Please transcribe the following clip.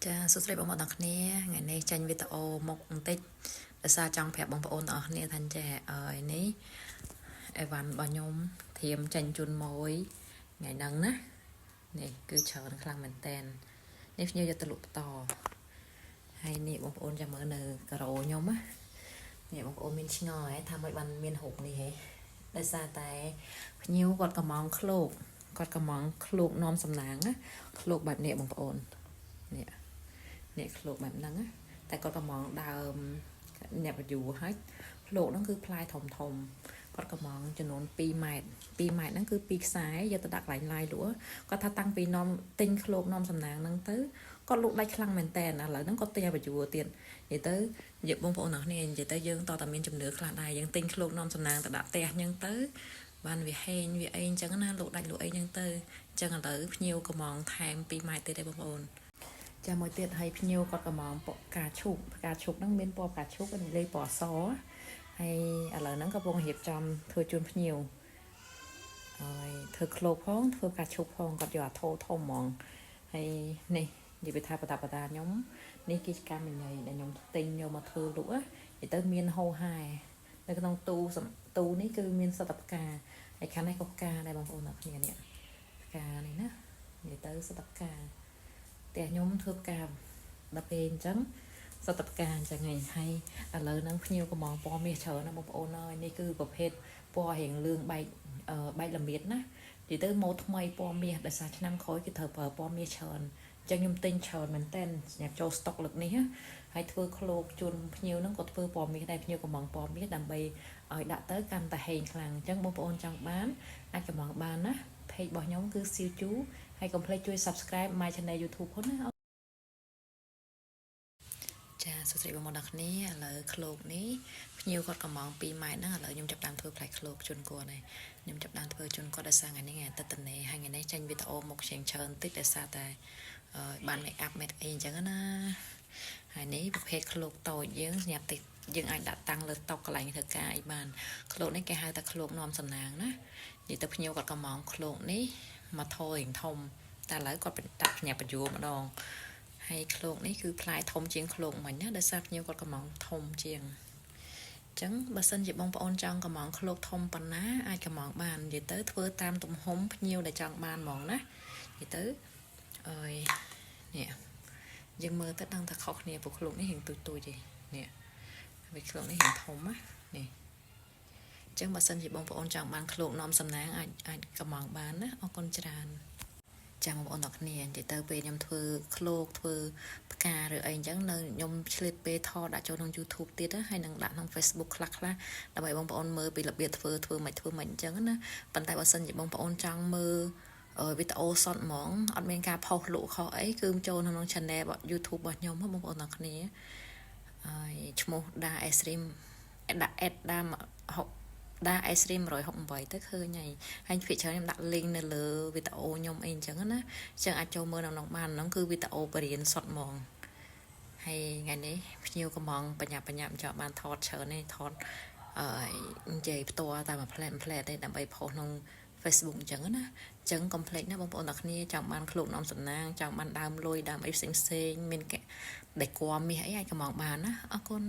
ចាសួស្តីបងប្អូនទាំងគ្នាថ្ងៃនេះចេញវីដេអូមកបន្តិចដោយសារចង់ប្រាប់បងប្អូនទាំងអស់គ្នាថាចានេះអីវ៉ាន់របស់ខ្ញុំធៀមចេញជូនម៉ួយថ្ងៃហ្នឹងណានេះគឺច្រើនខ្លាំងមែនតែននេះខ្ញុំយកទៅលក់បន្តហើយនេះបងប្អូនចាំមើលនៅការ៉ូខ្ញុំណានេះបងប្អូនមានឆ្ងល់ហ៎ថាមិនបានមានរូបនេះហ៎ដោយសារតែភ្ញៀវគាត់កំងឃ្លោកគាត់កំងឃ្លោកនាំសំណាងណាឃ្លោកបែបនេះបងប្អូននេះនេះឃ្លោកបែបហ្នឹងណាតែគាត់កំងដើមអ្នកបយូរហើយឃ្លោកហ្នឹងគឺផ្លែធំធំគាត់កំងចំនួន2ម៉ែត្រហ្នឹងគឺ2ខ្សែយកទៅដាក់កន្លែងឡាយលក់គាត់ថាតាំងពីនាំទិញឃ្លោកនាំសំណាងហ្នឹងទៅគាត់លក់ដាច់ខ្លាំងមែនតើឥឡូវហ្នឹងគាត់ទិញឲ្យបយូរទៀតនិយាយទៅយកបងប្អូនទាំងគ្នានិយាយទៅយើងតតែមានជំនឿខ្លះដែរយើងទិញឃ្លោកនាំសំណាងទៅដាក់ផ្ទះអញ្ចឹងទៅបានវាហេងវាអីអញ្ចឹងណាលក់ដាច់លក់អីអញ្ចឹងទៅអញ្ចឹងឥឡូវភ្ញៀវកំងថែម2ម៉ែត្រទៀតទេបងប្អូនចាំមួយទៀតឲ្យភ្ញៀវគាត់កំងផ្កាឈូកហ្នឹងមានពណ៌ផ្កាឈូកនេះលេខពណ៌សហើយឥឡូវហ្នឹងកំពុងរៀបចំធ្វើជូនភ្ញៀវហើយធ្វើឃ្លោកផងធ្វើផ្កាឈូកផងគាត់យកអាថោធំហ្មងហើយនេះនិយាយថាបតាខ្ញុំនេះគេកម្មវិញ្ញាដែលខ្ញុំទិញយកមកធ្វើលក់និយាយទៅមានហោហានៅក្នុងទូនេះគឺមានសតផ្កាហើយខាងនេះក៏ផ្កាដែរបងប្អូនអ្នកគ្នានេះផ្កានេះណានិយាយទៅសតផ្កាតែខ្ញុំធ្វើផ្កាដល់ពេលអញ្ចឹងសតផ្កាអញ្ចឹងហើយឥឡូវហ្នឹងភ្ញៀវកំងពណ៌មាសច្រើនណាបងប្អូនអើយនេះគឺប្រភេទពណ៌រៀងលឿងបែកល្មៀតណានិយាយទៅម៉ូដថ្មីពណ៌មាសដោយសារឆ្នាំក្រោយគឺត្រូវប្រើពណ៌មាសច្រើនអញ្ចឹងខ្ញុំទិញច្រើនមែនតើសម្រាប់ចូលស្តុកលើកនេះហើយធ្វើឃ្លោកជូនភ្ញៀវហ្នឹងក៏ធ្វើពណ៌មាសដែរភ្ញៀវកំងពណ៌មាសដើម្បីឲ្យដាក់ទៅកាន់តែហេងខ្លាំងអញ្ចឹងបងប្អូនចង់បានអាចកំងបានណា page របស់ខ្ញុំគឺសៀវជូហើយកុំភ្លេចជួយ subscribe my channel YouTube ផងណាចាសួស្តីបងប្អូនទាំងគ្នាឥឡូវឃ្លោកនេះភ្ញៀវគាត់កំង2ម៉ែត្រហ្នឹងឥឡូវខ្ញុំចាប់តាមធ្វើផ្លែឃ្លោកជូនគាត់ហើយខ្ញុំចាប់តាមធ្វើជូនគាត់ដោយសារថ្ងៃនេះថ្ងៃអាទិត្យតនេហើយថ្ងៃនេះចេញវីដេអូមកជាងច្រើនតិចដោយសារតែបាន make up អីអញ្ចឹងណាហើយនេះប្រភេទឃ្លោកតូចយើងញ៉ាំតិចយើងអាចដាក់តាំងលើតុកន្លែងធ្វើការអីបានឃ្លោកនេះគេហៅថាឃ្លោកនាំសំណាងណានិយាយទៅភ្ញៀវគាត់កំងឃ្លោកនេះមកធររៀងធំតែឥឡូវគាត់ដាក់ញ៉ាំបញ្យួរម្ដងហើយឃ្លោកនេះគឺផ្លែធំជាងឃ្លោកមិញណាដោយសារភ្ញៀវគាត់កំងធំជាងអញ្ចឹងបើសិនជាបងប្អូនចង់កំងឃ្លោកធំប៉ុណ្ណាអាចកំងបាននិយាយទៅធ្វើតាមទំហំភ្ញៀវដែលចង់បានហ្មងណានិយាយទៅអើយនេះយើងមើលទៅដឹងថាខុសគ្នាព្រោះឃ្លោកនេះរៀងទូចទេនេះវាឃ្លោកនេះរៀងធំណានេះអញ្ចឹងបើសិនជាបងប្អូនចង់បានឃ្លោកនាំសំណាងអាចកំងបានណាអរគុណច្រើនចាំបងប្អូនទាំងគ្នានិយាយទៅពេលខ្ញុំធ្វើឃ្លោកធ្វើផ្កាឬអីអញ្ចឹងនៅខ្ញុំឆ្លៀតពេលថតដាក់ចូលក្នុង YouTube ទៀតហើយនឹងដាក់ក្នុង Facebook ខ្លះដើម្បីបងប្អូនមើលពីរបៀបធ្វើមិនអញ្ចឹងណាប៉ុន្តែបើសិនជាបងប្អូនចង់មើលវីដេអូសតហ្មងអត់មានការផុសលក់ខុសអីគឺចូលក្នុង channel YouTube របស់ខ្ញុំបងប្អូនទាំងគ្នាហើយឈ្មោះដាអេស្រីមដាក់អេដដាអេស្រីម168ទៅឃើញហើយភាគច្រើនខ្ញុំដាក់ link នៅលើវីដេអូខ្ញុំអីអញ្ចឹងណាអញ្ចឹងអាចចូលមើលនៅក្នុងបានហ្នឹងគឺវីដេអូបរិញ្ញាសុតហ្មងហើយថ្ងៃនេះភ្ញៀវកំងបញ្ញាចង់បានថតច្រើននេះថតនិយាយផ្ទាល់តាមមួយផ្លែតទេដើម្បីផុសក្នុង Facebook អញ្ចឹងណាអញ្ចឹងកុំភ្លេចណាបងប្អូនទាំងគ្នាចង់បានឃ្លោកនាំសំណាងចង់បានដើមលុយដើមអីផ្សេងមានកែដែលគួរមាសអីអាចកំងបានណាអរគុណ